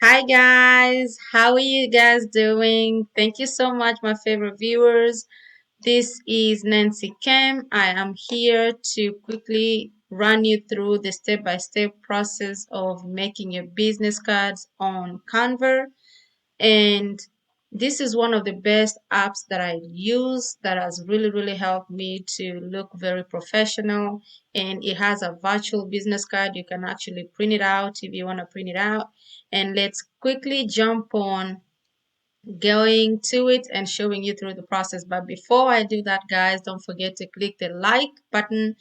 Hi guys, how are you guys doing? Thank you so much, my favorite viewers. This is Nancy Kim. I am here to quickly run you through the step-by-step process of making your business cards on Canva. And this is one of the best apps that I use that has really helped me to look very professional. And it has a virtual business card. You can actually print it out if you want to print it out. And let's quickly jump on going to it and showing you through the process. But before I do that, guys, don't forget to click the like button,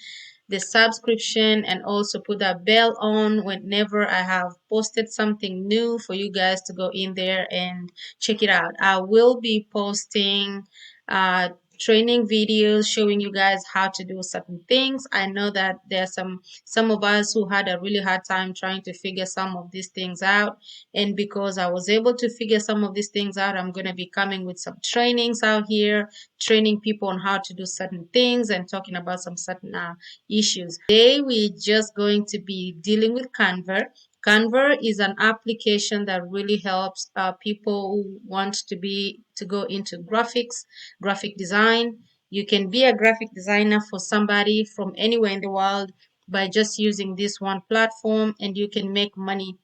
the subscription, and also put that bell on whenever I have posted something new for you guys to go in there and check it out. I will be posting uh, training videos showing you guys how to do certain things. I know that there are some of us who had a really hard time trying to figure some of these things out, and because I was able to figure some of these things out, I'm going to be coming with some trainings out here, training people on how to do certain things and talking about some certain issues. Today, we're just going to be dealing with Canva. Canva is an application that really helps people who want to go into graphic design. You can be a graphic designer for somebody from anywhere in the world by just using this one platform, and you can make money.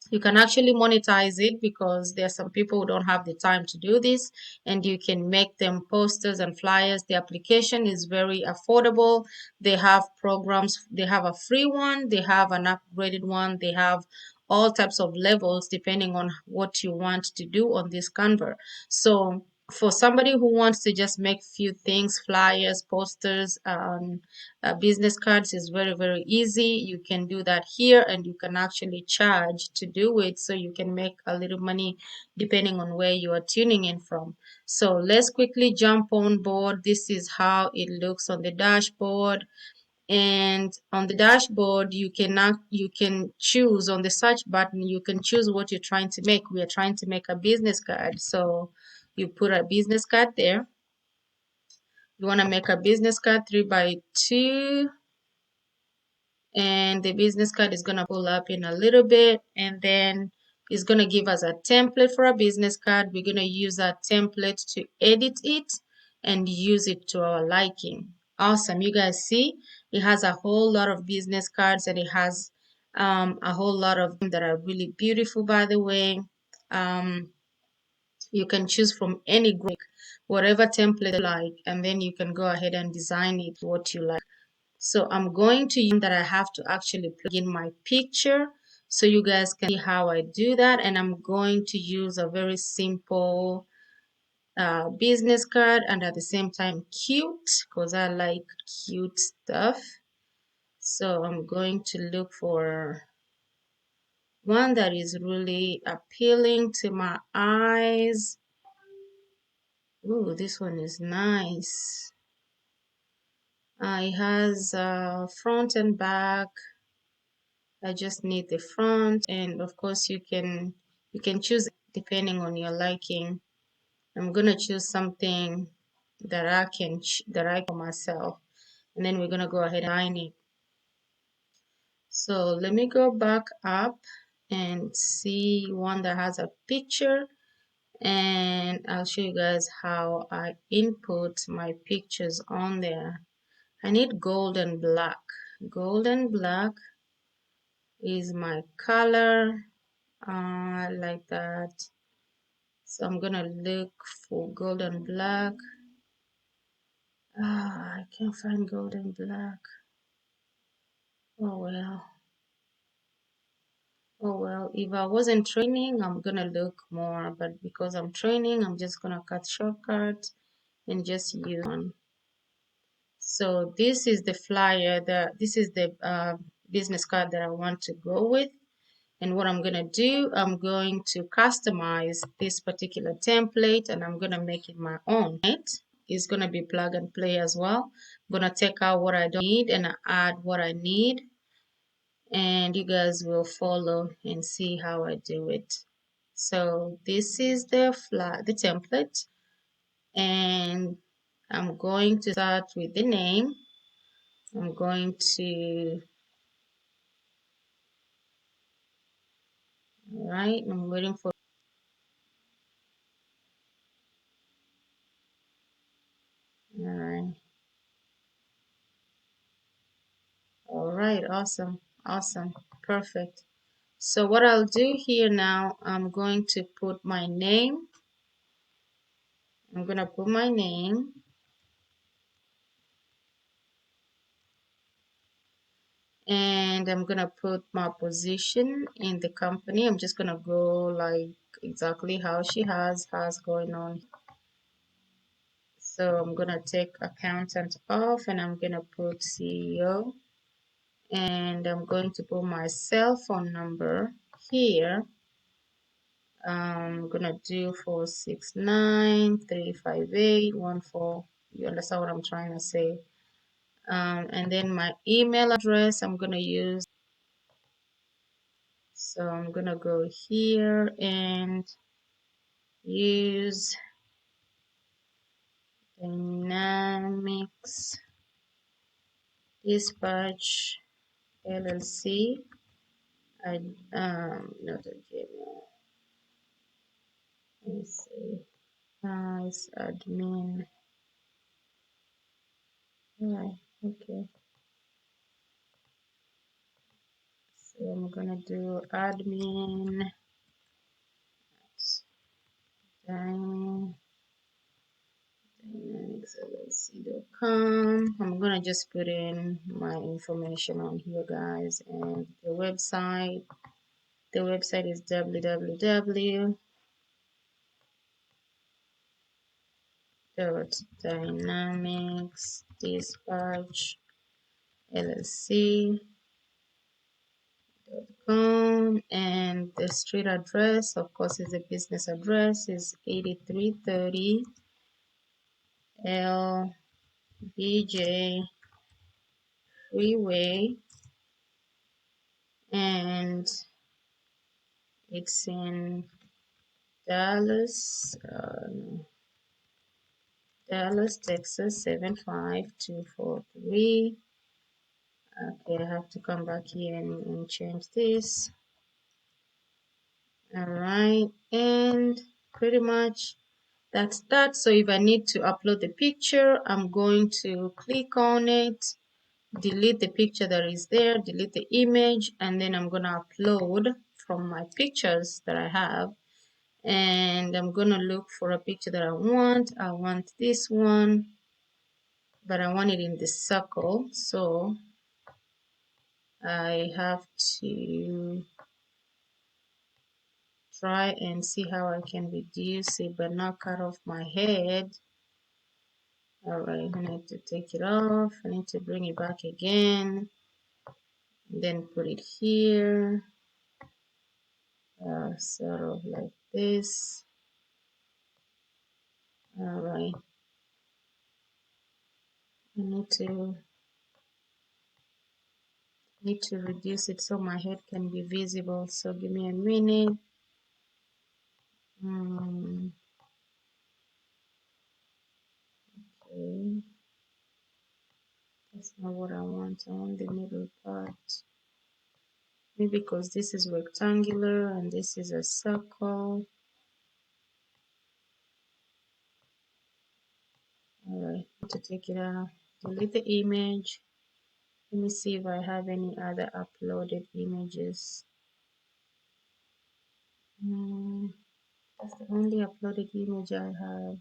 You can actually monetize it because there are some people who don't have the time to do this, and you can make them posters and flyers. The application is very affordable. They have programs, they have a free one, they have an upgraded one, they have all types of levels depending on what you want to do on this Canva. So for somebody who wants to just make few things, flyers, posters, business cards, is very easy. You can do that here, and you can actually charge to do it, so you can make a little money depending on where you are tuning in from. So let's quickly jump on board. This is how it looks on the dashboard. And on the dashboard, you can choose on the search button, you can choose what you're trying to make. We are trying to make a business card, so you put a business card there. You want to make a business card 3 by 2, and the business card is going to pull up in a little bit, and then it's going to give us a template for a business card. We're going to use that template to edit it and use it to our liking. Awesome. You guys see it has a whole lot of business cards, and it has a whole lot of them that are really beautiful, by the way. You can choose from any group, whatever template you like, and then you can go ahead and design it what you like. So I'm going to use that I have to actually plug in my picture so you guys can see how I do that. And I'm going to use a very simple business card, and at the same time cute, because I like cute stuff. So I'm going to look for one that is really appealing to my eyes. Ooh, this one is nice. It has front and back. I just need the front, and of course you can choose depending on your liking. I'm gonna choose something that I for myself, and then we're gonna go ahead and line it. So let me go back up and see one that has a picture, and I'll show you guys how I input my pictures on there. I need gold and black. Gold and black is my color. Like that. So I'm gonna look for gold and black. I can't find gold and black. Oh well. Oh well. If I wasn't training, I'm gonna look more, but because I'm training, I'm just gonna cut shortcut and just use one. So this is the flyer. This is the business card that I want to go with. And what I'm going to do, I'm going to customize this particular template, and I'm going to make it my own. It's going to be plug and play as well. I'm going to take out what I don't need and add what I need. And you guys will follow and see how I do it. So this is the template. And I'm going to start with the name. I'm going to All right, I'm waiting for. All right. All right, awesome, awesome, perfect. So what I'll do here now, I'm going to put my name. I'm gonna put my name, and I'm gonna put my position in the company. I'm just gonna go like exactly how she has going on. So I'm gonna take accountant off, and I'm gonna put CEO, and I'm going to put my cell phone number here. I'm gonna do 469-358-14. You understand what I'm trying to say? And then my email address I'm gonna use. So I'm gonna go here and use Dynamics Dispatch LLC. I not a Gmail. Let me see. It's admin. Right. Okay. So I'm gonna do admin dynamicsllc.com. I'm gonna just put in my information on here, guys, and the website. The website is www.dynamicsdispatchllc.com, and the street address, of course, is the business address, is 8330 LBJ Freeway, and it's in Dallas, Dallas, Texas 75243. Okay, I have to come back here and change this. All right, and pretty much that's that. So if I need to upload the picture, I'm going to click on it, delete the picture that is there, delete the image, and then I'm gonna upload from my pictures that I have. And I'm gonna look for a picture that I want. I want this one, but I want it in the circle, so I have to try and see how I can reduce it but not cut off my head. All right, I need to take it off. I need to bring it back again, then put it here, sort of like this. All right, I need to reduce it so my head can be visible. So give me a minute. Okay, that's not what I want. I want the middle part. Maybe because this is rectangular and this is a circle. All right, to take it out, delete the image. Let me see if I have any other uploaded images. That's the only uploaded image I have.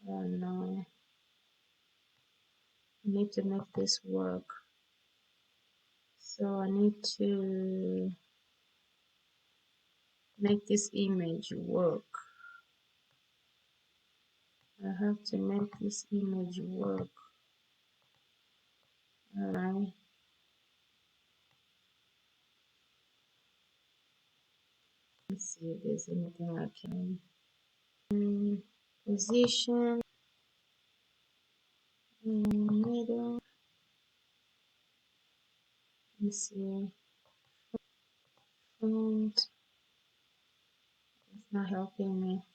Oh no, I need to make this work. So I need to make this image work. I have to make this image work. All right. Let's see if there's anything I can. Position, middle. Let's see. Font. It's not helping me.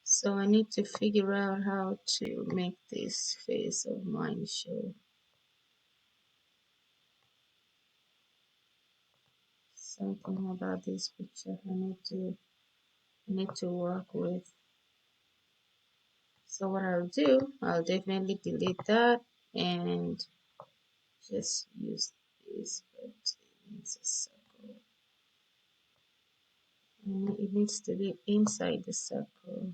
So I need to figure out how to make this face of mine show. something about this picture I need to work with. So what I'll do, I'll definitely delete that and just use this, but it needs a circle. And it needs to be inside the circle.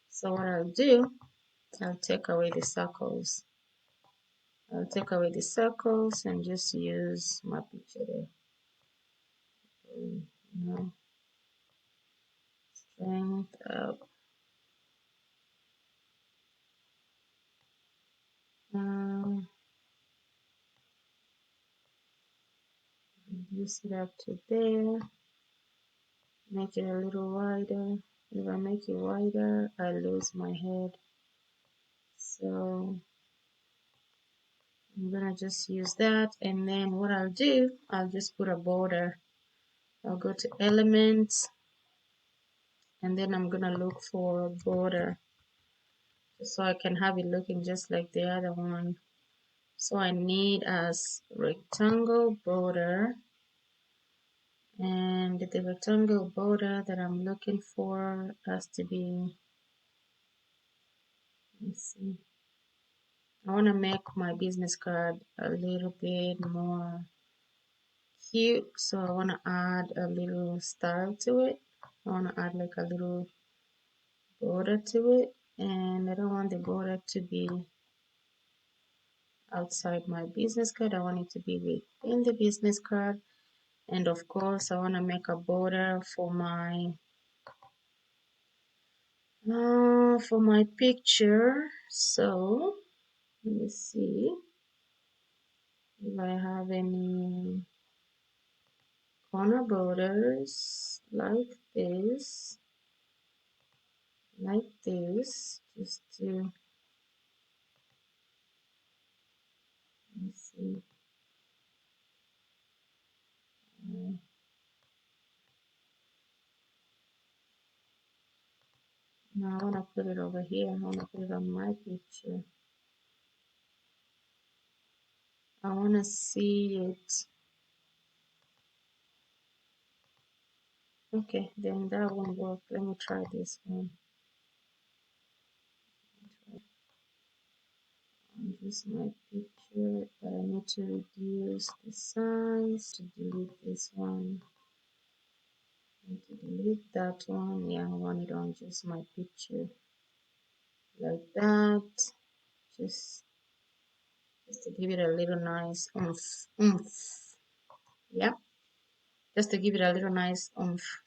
So what I'll do, I'll take away the circles. I'll take away the circles and just use my picture there. You know, strength up. Um, reduce it up to there. Make it a little wider. If I make it wider, I lose my head. So I'm gonna just use that, and then what I'll do, I'll just put a border. I'll go to elements, and then I'm gonna look for a border so I can have it looking just like the other one. So I need a rectangle border, and the rectangle border that I'm looking for has to be, let's see, I want to make my business card a little bit more cute, so I want to add a little style to it. I want to add like a little border to it, and I don't want the border to be outside my business card. I want it to be within the business card, and of course I want to make a border for my picture. So let me see if I have any corner borders like this, just to, let's see. Uh, Now I want to put it over here. I want to put it on my picture. I want to see it. Okay, then that won't work. Let me try this one. Use my picture, but I need to reduce the size to delete this one. And to delete that one, yeah, I want it on just my picture like that. Just just to give it a little nice oomph. Yeah, just to give it a little nice oomph.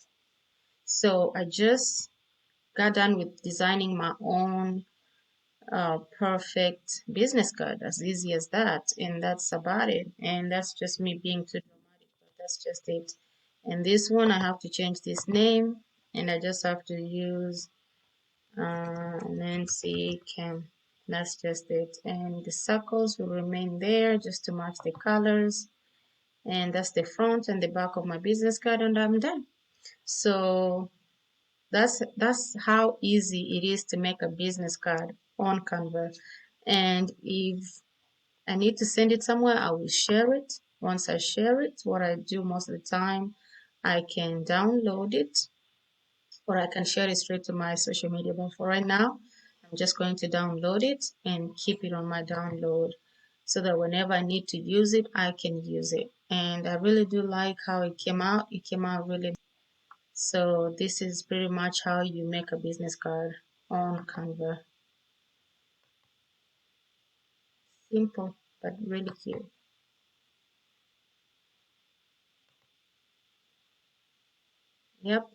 So I just got done with designing my own perfect business card, as easy as that, and that's about it. And that's just me being too dramatic, but that's just it. And this one I have to change this name, and I just have to use Nancy Kim. That's just it, and the circles will remain there just to match the colors. And that's the front and the back of my business card, and I'm done. So that's how easy it is to make a business card on Canva. And if I need to send it somewhere, I will share it. Once I share it, what I do most of the time, I can download it or I can share it straight to my social media. But for right now, I'm just going to download it and keep it on my download so that whenever I need to use it, I can use it. And I really do like how it came out. It came out really. So this is pretty much how you make a business card on Canva. Simple, but really cute. Yep.